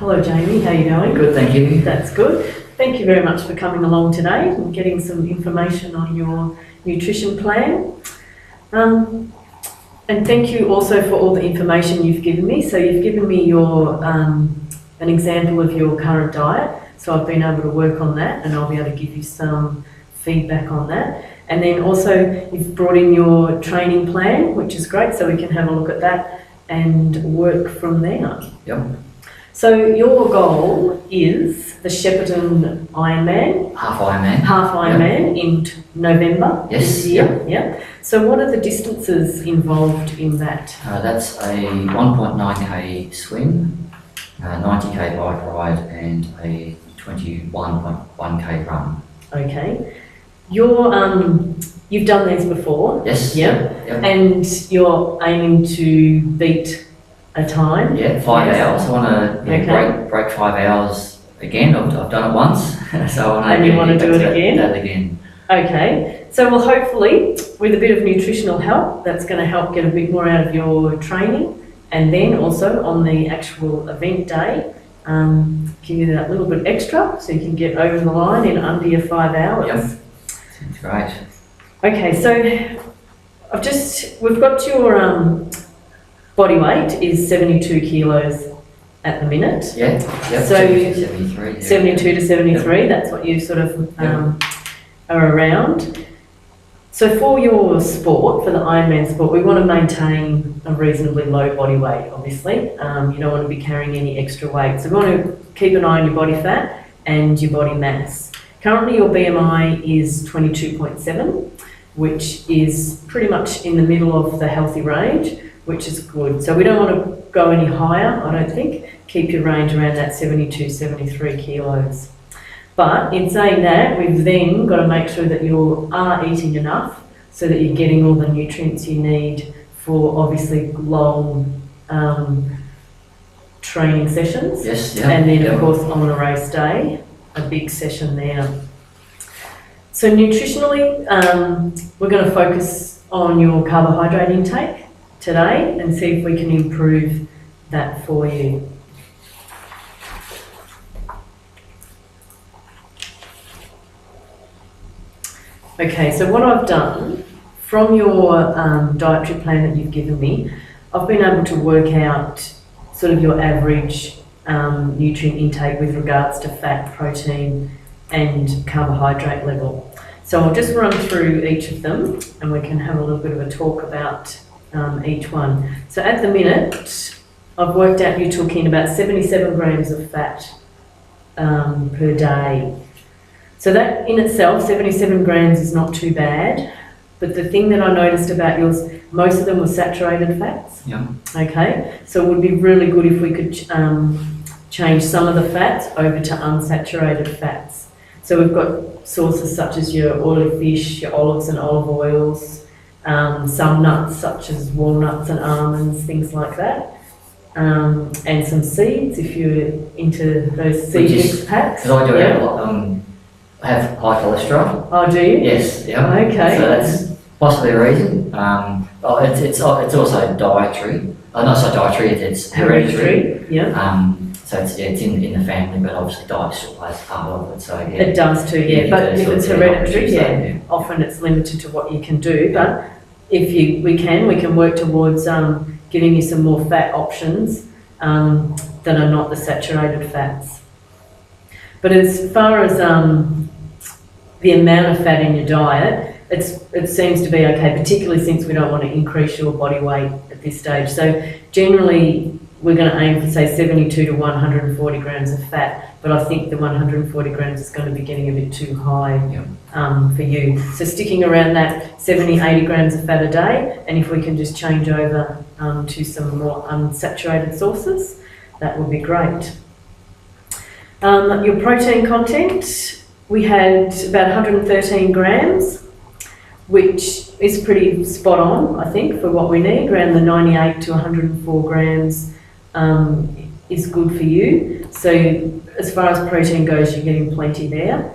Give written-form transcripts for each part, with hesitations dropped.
Hello Jamie, how are you going? Good, thank you. That's good. Thank you very much for coming along today and getting some information on your nutrition plan. And thank you also for all the information you've given me. So you've given me your an example of your current diet. So I've been able to work on that and I'll be able to give you some feedback on that. And then also you've brought in your training plan, which is great, so we can have a look at that and work from there. Yep. So your goal is the Shepparton Ironman, Half Ironman. half Ironman in November Yes, this year. Yeah. So what are the distances involved in that? That's a 1.9k swim, 90k bike ride, and a 21.1k run. Okay. You've done these before. Yes. Yeah. Yep. And you're aiming to beat a time. Yeah, 5 Yes. hours. I want to Okay. break 5 hours again. I've done it once, so I want to. And you want to do it again? That again. Okay, so well, hopefully with a bit of nutritional help, that's going to help get a bit more out of your training, and then also on the actual event day, give you that little bit extra so you can get over the line in under your 5 hours. Yep. Sounds great. Okay, so we've got your body weight is 72 kilos at the minute. Yeah. Yep. So 73. Yeah. 72 to 73, that's what you sort of are around. So for your sport, for the Ironman sport, we want to maintain a reasonably low body weight, obviously. You don't want to be carrying any extra weight. So we want to keep an eye on your body fat and your body mass. Currently your BMI is 22.7, which is pretty much in the middle of the healthy range, which is good. So we don't want to go any higher, I don't think. Keep your range around that 72, 73 kilos. But in saying that, we've then got to make sure that you are eating enough so that you're getting all the nutrients you need for obviously long training sessions. Yes. Yeah. And then yep. of course on a race day, a big session there. So nutritionally, we're going to focus on your carbohydrate intake today and see if we can improve that for you. Okay, so what I've done from your dietary plan that you've given me, I've been able to work out sort of your average nutrient intake with regards to fat, protein and carbohydrate level. So I'll just run through each of them and we can have a little bit of a talk about each one. So at the minute, I've worked out you took in about 77 grams of fat per day. So that in itself, 77 grams is not too bad. But the thing that I noticed about yours, most of them were saturated fats. Yeah. Okay, so it would be really good if we could change some of the fats over to unsaturated fats. So we've got sources such as your oily fish, your olives and olive oils, some nuts such as walnuts and almonds, things like that. And some seeds if you're into those seed mix packs. Because I do have high cholesterol. Oh, do you? Yes. Yeah. Okay. So that's possibly a reason. It's also dietary. Not so dietary. It's hereditary. Yeah. So it's in the family, but obviously diet still plays a part of it. So yeah. It does too, yeah. But if it's hereditary, yeah, often it's limited to what you can do. But if we can work towards giving you some more fat options that are not the saturated fats. But as far as the amount of fat in your diet, it seems to be okay, particularly since we don't want to increase your body weight at this stage. So generally, we're going to aim for, say, 72 to 140 grams of fat, but I think the 140 grams is going to be getting a bit too high for you. So sticking around that 70, 80 grams of fat a day, and if we can just change over to some more unsaturated sources, that would be great. Your protein content, we had about 113 grams, which is pretty spot on, I think, for what we need. Around the 98 to 104 grams is good for you. So as far as protein goes, you're getting plenty there.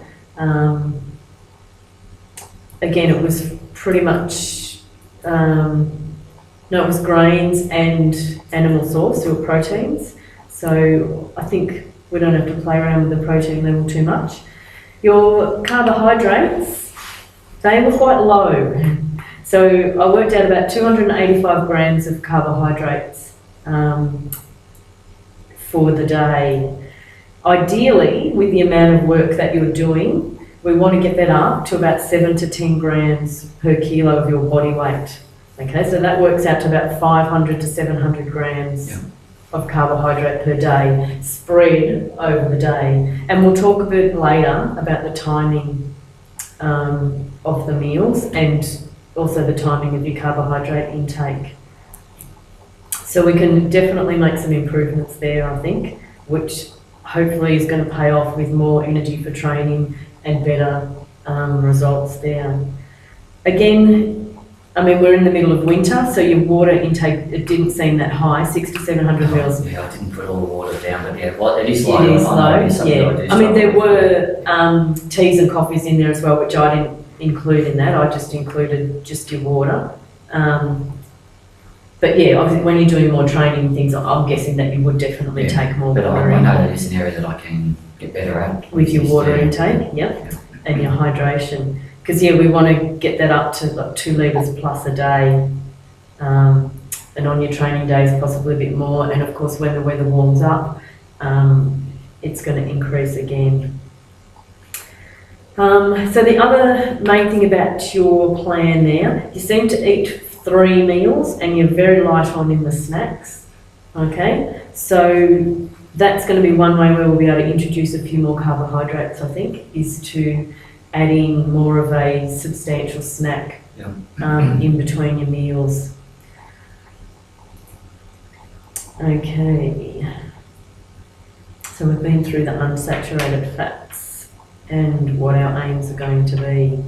Again, it was pretty much, it was grains and animal source, or proteins. So I think we don't have to play around with the protein level too much. Your carbohydrates, they were quite low. So I worked out about 285 grams of carbohydrates for the day. Ideally, with the amount of work that you're doing, we want to get that up to about 7 to 10 grams per kilo of your body weight. Okay, so that works out to about 500 to 700 grams of carbohydrate per day, spread over the day. And we'll talk a bit later about the timing of the meals and also the timing of your carbohydrate intake. So we can definitely make some improvements there, I think, which hopefully is going to pay off with more energy for training and better results there. Again, I mean, we're in the middle of winter, so your water intake, it didn't seem that high, 6 to 700 mils. Yeah, I didn't put all the water down, but yeah, well, it is low. It is low, yeah. I mean, there were teas and coffees in there as well, which I didn't include in that. I just included just your water. But yeah, obviously when you're doing more training and things, I'm guessing that you would definitely take more but water I in. know that is an area that I can get better at. With your water intake, and your hydration. Because we want to get that up to like 2 litres plus a day. And on your training days, possibly a bit more. And of course, when the weather warms up, it's going to increase again. So the other main thing about your plan there, you seem to eat 3 meals and you're very light on in the snacks. Okay, so that's going to be one way where we'll be able to introduce a few more carbohydrates, I think, is to adding more of a substantial snack in between your meals. Okay, so we've been through the unsaturated fats and what our aims are going to be.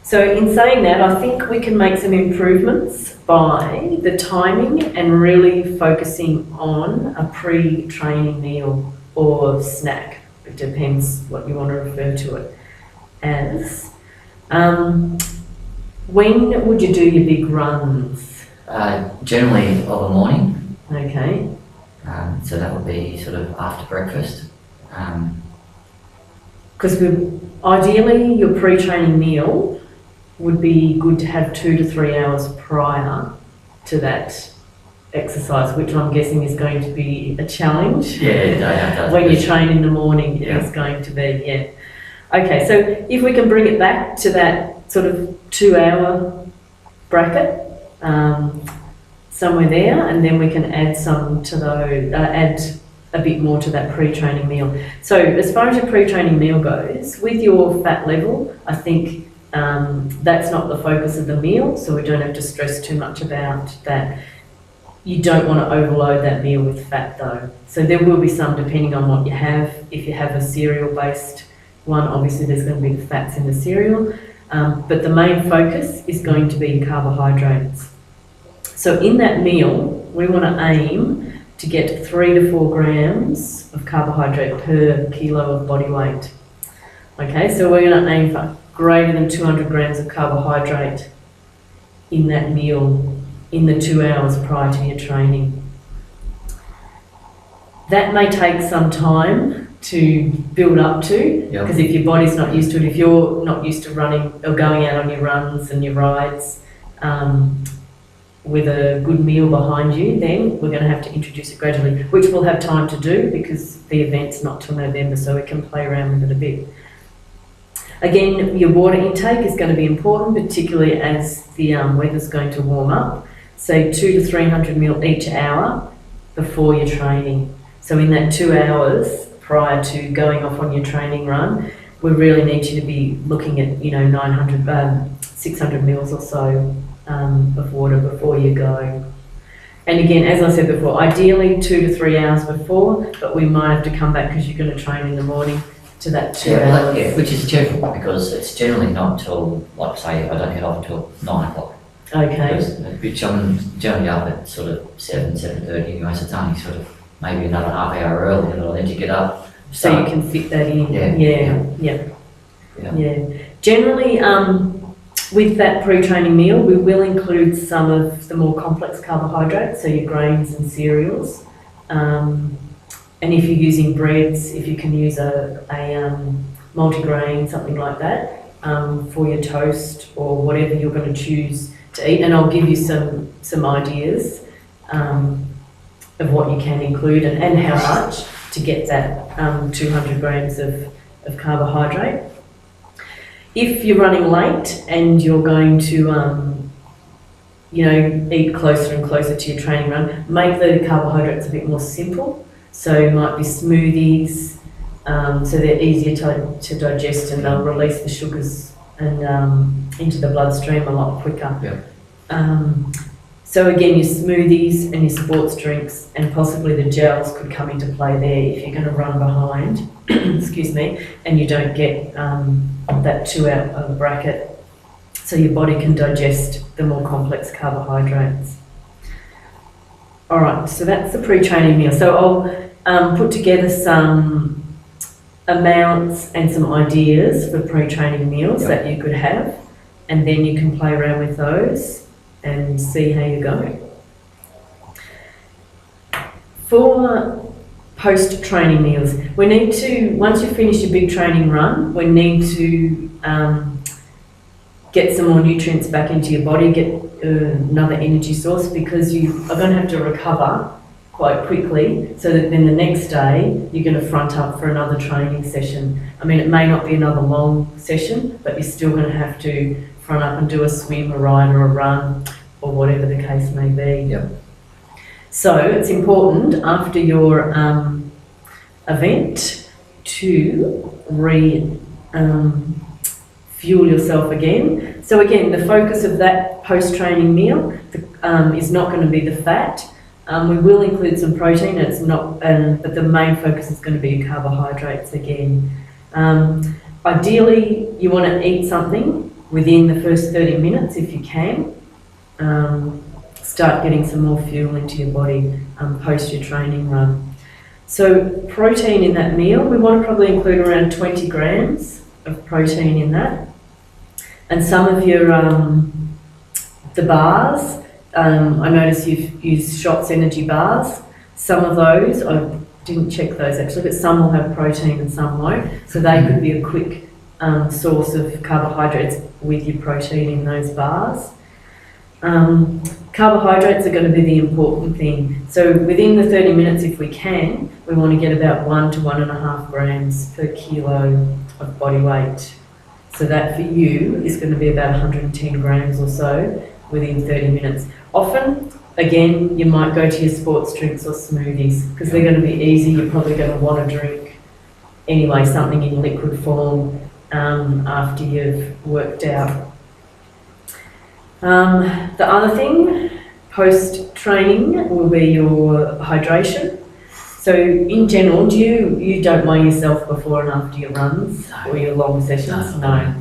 So in saying that, I think we can make some improvements by the timing and really focusing on a pre-training meal or snack. It depends what you want to refer to it as. When would you do your big runs? Generally of a morning. Okay. So that would be sort of after breakfast. Because ideally your pre-training meal would be good to have 2 to 3 hours prior to that exercise, which I'm guessing is going to be a challenge. When you train in the morning, it's going to be, Okay, so if we can bring it back to that sort of 2 hour bracket, somewhere there, and then we can add some to those, add a bit more to that pre-training meal. So as far as your pre-training meal goes, with your fat level, I think that's not the focus of the meal, so we don't have to stress too much about that. You don't want to overload that meal with fat though. So there will be some depending on what you have. If you have a cereal-based one, obviously there's going to be the fats in the cereal, but the main focus is going to be carbohydrates. So in that meal, we want to aim to get 3 to 4 grams of carbohydrate per kilo of body weight. Okay, so we're going to aim for greater than 200 grams of carbohydrate in that meal in the 2 hours prior to your training. That may take some time to build up to, because if your body's not used to it, if you're not used to running or going out on your runs and your rides with a good meal behind you, then we're going to have to introduce it gradually, which we'll have time to do because the event's not till November, so we can play around with it a bit. Again, your water intake is going to be important, particularly as the weather's going to warm up. So 200 to 300 ml each hour before your training. So in that 2 hours prior to going off on your training run, we really need you to be looking at 600 mils or so of water before you go. And again, as I said before, ideally 2 to 3 hours before, but we might have to come back because you're going to train in the morning to that 2 hours. Which is general because it's generally not till, like say, I don't head off until 9 o'clock. Okay. Which I'm generally up at sort of 7:30 anyway, so it's only sort of maybe another half hour early that I'll need to get up. So you can fit that in. Yeah. Generally, with that pre-training meal, we will include some of the more complex carbohydrates, so your grains and cereals, and if you're using breads, if you can use a multigrain, something like that, for your toast or whatever you're going to choose to eat. And I'll give you some ideas of what you can include and how much to get that 200 grams of carbohydrate. If you're running late and you're going to eat closer and closer to your training run, make the carbohydrates a bit more simple. So it might be smoothies, so they're easier to digest and they'll release the sugars and into the bloodstream a lot quicker. Yeah. So again, your smoothies and your sports drinks and possibly the gels could come into play there if you're going to run behind, excuse me, and you don't get that 2 hour of the bracket, so your body can digest the more complex carbohydrates. All right, so that's the pre-training meal. So I'll put together some amounts and some ideas for pre-training meals that you could have, and then you can play around with those and see how you go. For post-training meals, we need to, once you finish your big training run, we need to get some more nutrients back into your body, get another energy source, because you are going to have to recover quite quickly, so that then the next day you're going to front up for another training session. I mean, it may not be another long session, but you're still going to have to front up and do a swim, a ride or a run, or whatever the case may be. Yep. So it's important after your event to fuel yourself again. So again, the focus of that post-training meal is not going to be the fat. We will include some protein, it's not, but the main focus is going to be carbohydrates again. Ideally, you want to eat something within the first 30 minutes if you can. Start getting some more fuel into your body post your training run. So protein in that meal, we want to probably include around 20 grams of protein in that. And some of your, the bars, I notice you've used Shots energy bars. Some of those, I didn't check those actually, but some will have protein and some won't. So they could be a quick source of carbohydrates with your protein in those bars. Carbohydrates are going to be the important thing. So within the 30 minutes, if we can, we want to get about 1 to 1.5 grams per kilo of body weight. So that for you is going to be about 110 grams or so within 30 minutes. Often, again, you might go to your sports drinks or smoothies because they're going to be easy. You're probably going to want to drink anyway, something in liquid form after you've worked out. The other thing, post-training, will be your hydration. So in general, you don't weigh yourself before and after your runs or your long sessions? No.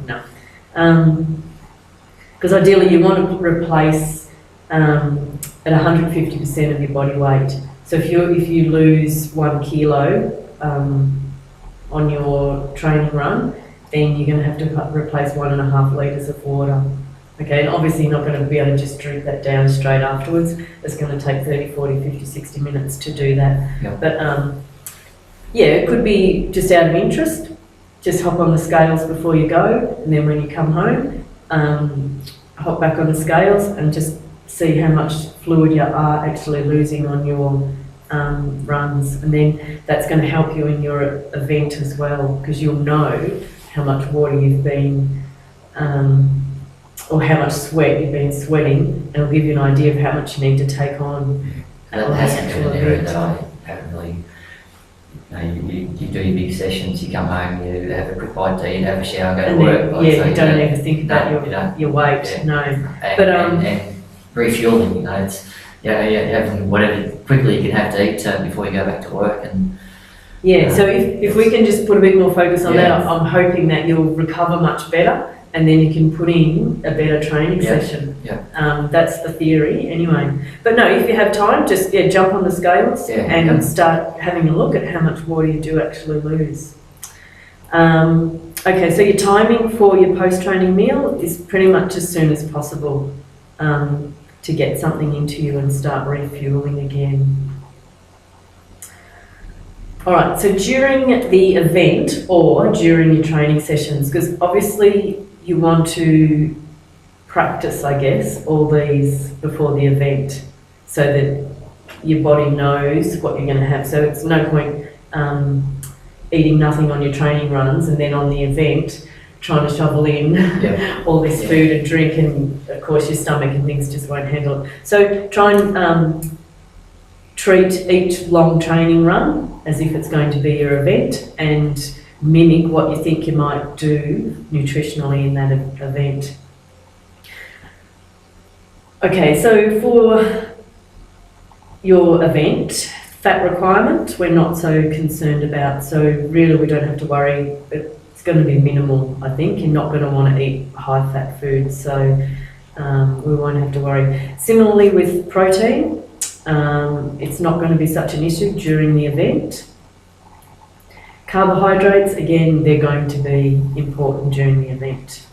Because ideally you want to replace at 150% of your body weight. So if you lose 1 kilo on your training run, then you're going to have to replace 1.5 litres of water. Okay, and obviously you're not going to be able to just drink that down straight afterwards. It's going to take 30, 40, 50, 60 minutes to do that. Yep. But yeah, it could be just out of interest. Just hop on the scales before you go, and then when you come home, hop back on the scales and just see how much fluid you are actually losing on your runs. And then that's going to help you in your event as well, because you'll know how much water you've been or how much sweat you've been sweating, and it'll give you an idea of how much you need to take on. And that's actually an area that I haven't really, you do your big sessions, you come home, you have a quick bite to eat, have a shower, go to work. You don't ever think about your weight, no. And refueling, it's, you having whatever quickly you can have to eat before you go back to work. And so if we can just put a bit more focus on that, I'm hoping that you'll recover much better, and then you can put in a better training session. That's the theory anyway. But no, if you have time, just jump on the scales and start having a look at how much water you do actually lose. Okay, so your timing for your post-training meal is pretty much as soon as possible to get something into you and start refueling again. All right, so during the event or during your training sessions, because obviously you want to practice, I guess, all these before the event so that your body knows what you're going to have. So it's no point eating nothing on your training runs and then on the event trying to shovel in all this food and drink, and of course your stomach and things just won't handle it. So try and treat each long training run as if it's going to be your event and mimic what you think you might do nutritionally in that event. Okay, so for your event, fat requirement, we're not so concerned about, so really we don't have to worry. It's going to be minimal, I think. You're not going to want to eat high fat foods, so we won't have to worry. Similarly with protein, it's not going to be such an issue during the event. Carbohydrates, again, they're going to be important during the event.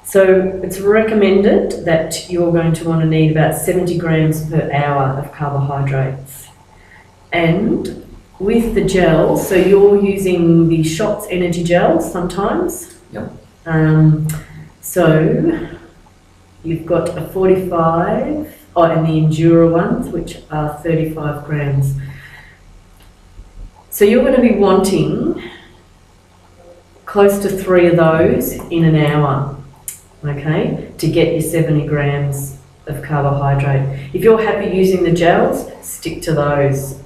So it's recommended that you're going to want to need about 70 grams per hour of carbohydrates. And with the gels, so you're using the Shots energy gels sometimes. Yep. So you've got a 45, and the Endura ones, which are 35 grams. So you're going to be wanting close to 3 of those in an hour, okay, to get your 70 grams of carbohydrate. If you're happy using the gels, stick to those.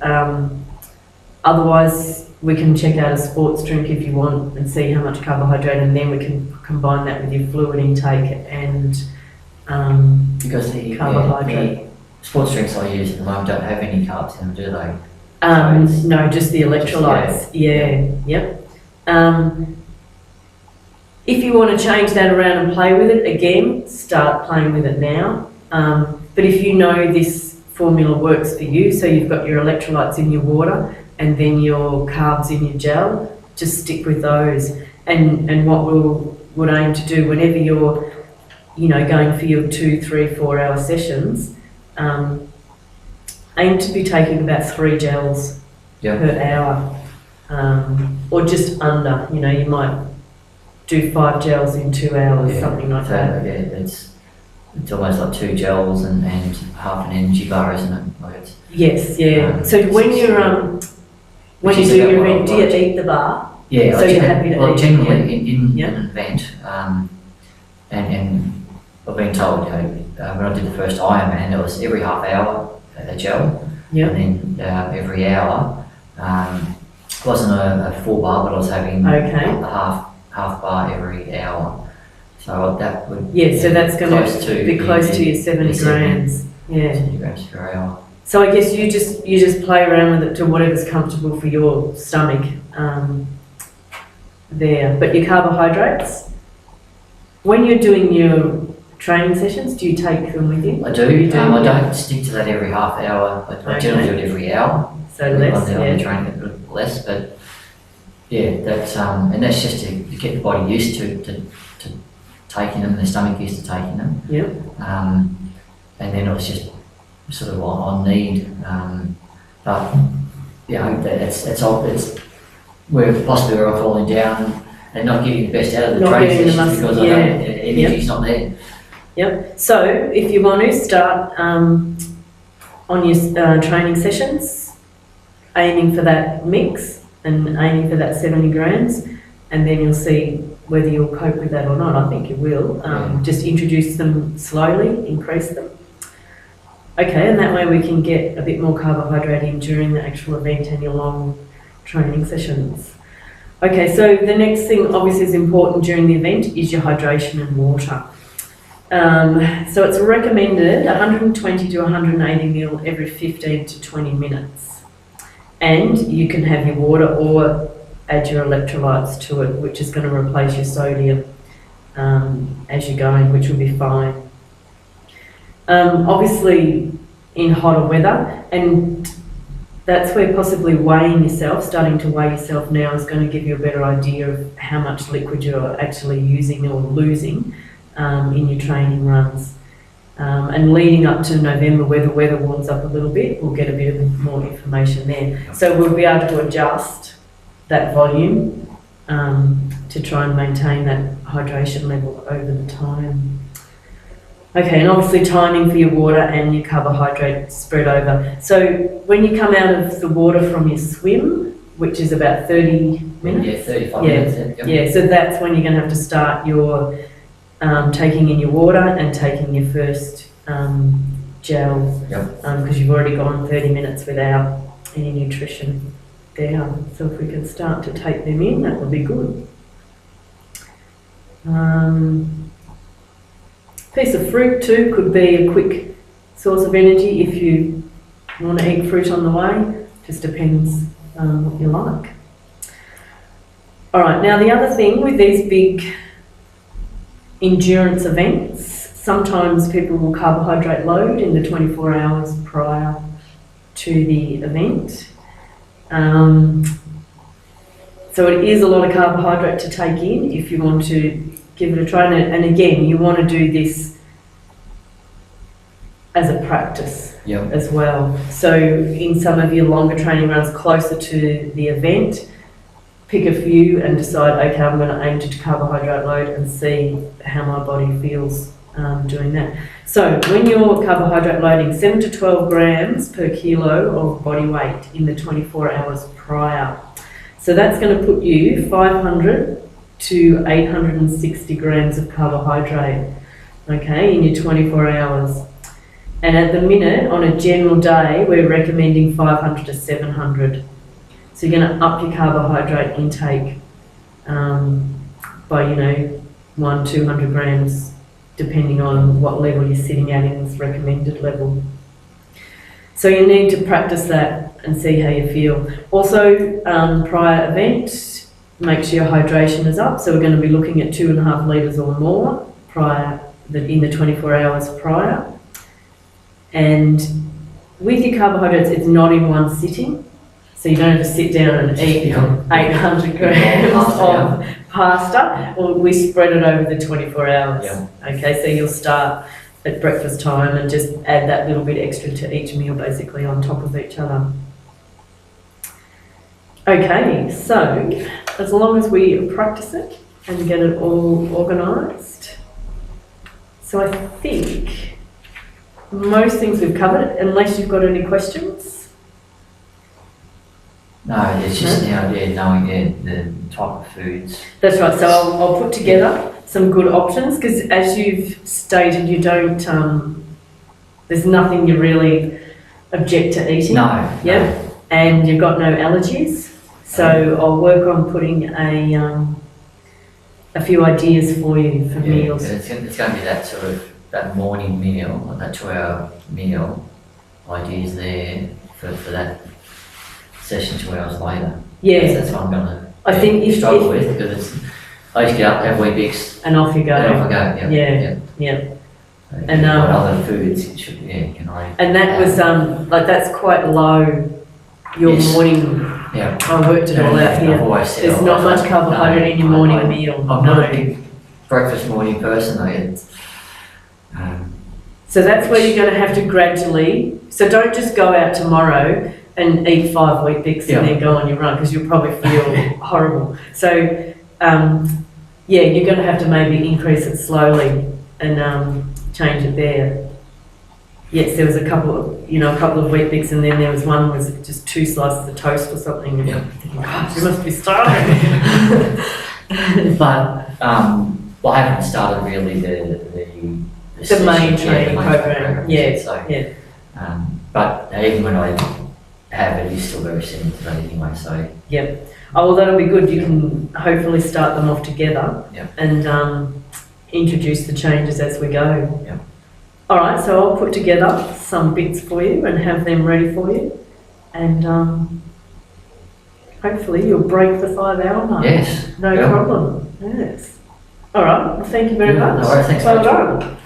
Otherwise, we can check out a sports drink if you want and see how much carbohydrate, and then we can combine that with your fluid intake and Because carbohydrate. the sports drinks I use at the moment don't have any carbs in them, do they? No, just the electrolytes. Yep. If you want to change that around and play with it, again, start playing with it now. But if you know this formula works for you, so you've got your electrolytes in your water and then your carbs in your gel, just stick with those. And what would aim to do whenever you're, going for your 2, 3, 4 hour sessions, aim to be taking about 3 gels per hour, or just under. You might do 5 gels in 2 hours, something like that. Yeah, it's almost like 2 gels and half an energy bar, isn't it? Like it's, yes, yeah. So when you're when you do your event, do you eat the bar? Yeah. So you're happy to eat? Generally in an event, and I've been told, when I did the first Ironman, it was every half hour a gel, and then every hour. It wasn't a full bar, but I was having a half bar every hour. So that would so that's going to be close to your 70 grams. 70 grams per hour. So I guess you just play around with it to whatever's comfortable for your stomach there. But your carbohydrates, when you're doing your training sessions, do you take them with you? I do. I don't stick to that every half hour. I generally do it every hour. So less, I'm training a bit less, but that's and that's just to get the body used to taking them, the stomach used to taking them. Yep. And then it was just sort of on need. But it's where possibly we're falling down and not getting the best out of the training sessions because energy's not there. Yep. So if you want to start on your training sessions, aiming for that mix and aiming for that 70 grams, and then you'll see whether you'll cope with that or not. I think you will. Just introduce them slowly, increase them. Okay, and that way we can get a bit more carbohydrate in during the actual event and your long training sessions. Okay, so the next thing obviously is important during the event is your hydration and water. So it's recommended 120 to 180 ml every 15 to 20 minutes. And you can have your water or add your electrolytes to it, which is going to replace your sodium as you're going, which will be fine. Obviously in hotter weather, and that's where possibly weighing yourself, starting to weigh yourself now is going to give you a better idea of how much liquid you're actually using or losing in your training runs. And leading up to November, where the weather warms up a little bit, we'll get a bit more information there. So we'll be able to adjust that volume to try and maintain that hydration level over the time. Okay, and obviously timing for your water and your carbohydrate spread over. So when you come out of the water from your swim, which is about 30 minutes? Yeah, 35 minutes. Yeah, so that's when you're going to have to start your taking in your water and taking your first gel, because you've already gone 30 minutes without any nutrition there. So if we can start to take them in, that would be good. Piece of fruit too could be a quick source of energy if you want to eat fruit on the way. Just depends what you like. All right, now the other thing with these big endurance events, sometimes people will carbohydrate load in the 24 hours prior to the event. So it is a lot of carbohydrate to take in if you want to give it a try. And again, you want to do this as a practice as well. So in some of your longer training runs closer to the event, pick a few and decide, okay, I'm going to aim to carbohydrate load and see how my body feels doing that. So when you're carbohydrate loading, 7 to 12 grams per kilo of body weight in the 24 hours prior. So that's going to put you 500 to 860 grams of carbohydrate, okay, in your 24 hours. And at the minute, on a general day, we're recommending 500 to 700. So you're going to up your carbohydrate intake by, 100-200 grams, depending on what level you're sitting at in this recommended level. So you need to practice that and see how you feel. Also, prior event, make sure your hydration is up. So we're going to be looking at 2.5 litres or more in the 24 hours prior. And with your carbohydrates, it's not in one sitting. So you don't have to sit down and eat 800 grams of pasta. Well, we spread it over the 24 hours. Okay, so you'll start at breakfast time and just add that little bit extra to each meal, basically on top of each other. Okay, so as long as we practice it and get it all organised. So I think most things we've covered, unless you've got any questions. No, it's just now knowing the type of foods. That's right, so I'll put together some good options, because as you've stated, you don't, there's nothing you really object to eating. No. Yep, and you've got no allergies. So I'll work on putting a few ideas for you for meals. It's going to be that sort of, that morning meal, that 2-hour meal, ideas there for that session 2 hours later. Yeah. That's what I'm going to struggle with, because I used to get up, have Weet-Bix, and off you go. And off I go, Yeah. And what other foods should, can I... And that was, that's quite low, your morning... Yeah. I worked it all out here. There's not much carbohydrate in your morning meal. I'm not a big breakfast morning person, though. So that's where you're going to have to gradually... So don't just go out tomorrow and eat 5 Weet-Bix and then go on your run, because you'll probably feel horrible. So, you're going to have to maybe increase it slowly and change it there. Yes, there was a couple of Weet-Bix, and then there was one was just 2 slices of toast or something. And I'm thinking, gosh, you must be starving. But I haven't started really the main training program. But even when I have it, it's still very similar to that anyway. So well, that'll be good. You can hopefully start them off together and introduce the changes as we go. All right, so I'll put together some bits for you and have them ready for you, and hopefully you'll break the 5-hour mark. Yes. No problem. Yes. All right. Well, thank you very much. No worries. Thanks. Well done.